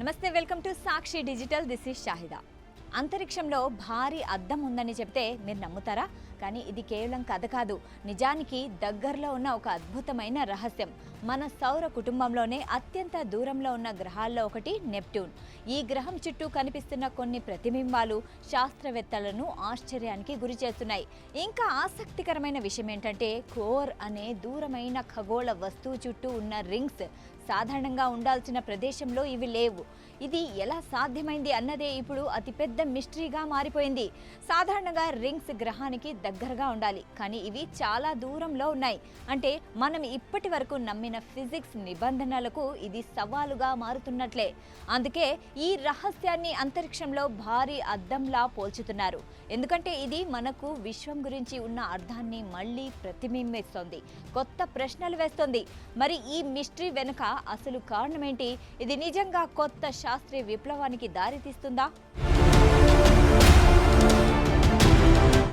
నమస్తే, welcome to Sakshi digital. This is Shahida. అంతరిక్షంలో భారీ అద్దం ఉందని చెప్తే మీరు నమ్ముతారా? కానీ ఇది కేవలం కథ కాదు, నిజానికి దగ్గరలో ఉన్న ఒక అద్భుతమైన రహస్యం. మన సౌర కుటుంబంలోనే అత్యంత దూరంలో ఉన్న గ్రహాల్లో ఒకటి నెప్ట్యూన్. ఈ గ్రహం చుట్టూ కనిపిస్తున్న కొన్ని ప్రతిబింబాలు శాస్త్రవేత్తలను ఆశ్చర్యానికి గురి చేస్తున్నాయి. ఇంకా ఆసక్తికరమైన విషయం ఏంటంటే, కోర్ అనే దూరమైన ఖగోళ వస్తువు చుట్టూ ఉన్న రింగ్స్ సాధారణంగా ఉండాల్సిన ప్రదేశంలో ఇవి లేవు. ఇది ఎలా సాధ్యమైంది అన్నదే ఇప్పుడు అతిపెద్ద మిస్టరీగా మారిపోయింది. సాధారణంగా రింగ్స్ గ్రహానికి దగ్గరగా ఉండాలి, కానీ ఇవి చాలా దూరంలో ఉన్నాయి. అంటే మనం ఇప్పటి వరకు నమ్మిన ఫిజిక్స్ నిబంధనలకు ఇది సవాలుగా మారుతున్నట్లే. అందుకే ఈ రహస్యాన్ని అంతరిక్షంలో భారీ అద్దంలా పోల్చుతున్నారు. ఎందుకంటే ఇది మనకు విశ్వం గురించి ఉన్న అర్థాన్ని మళ్ళీ ప్రతిబింబిస్తోంది, కొత్త ప్రశ్నలు వేస్తోంది. మరి ఈ మిస్టరీ వెనుక అసలు కారణమేంటి? ఇది నిజంగా కొత్త శాస్త్రీయ విప్లవానికి దారితీస్తుందా?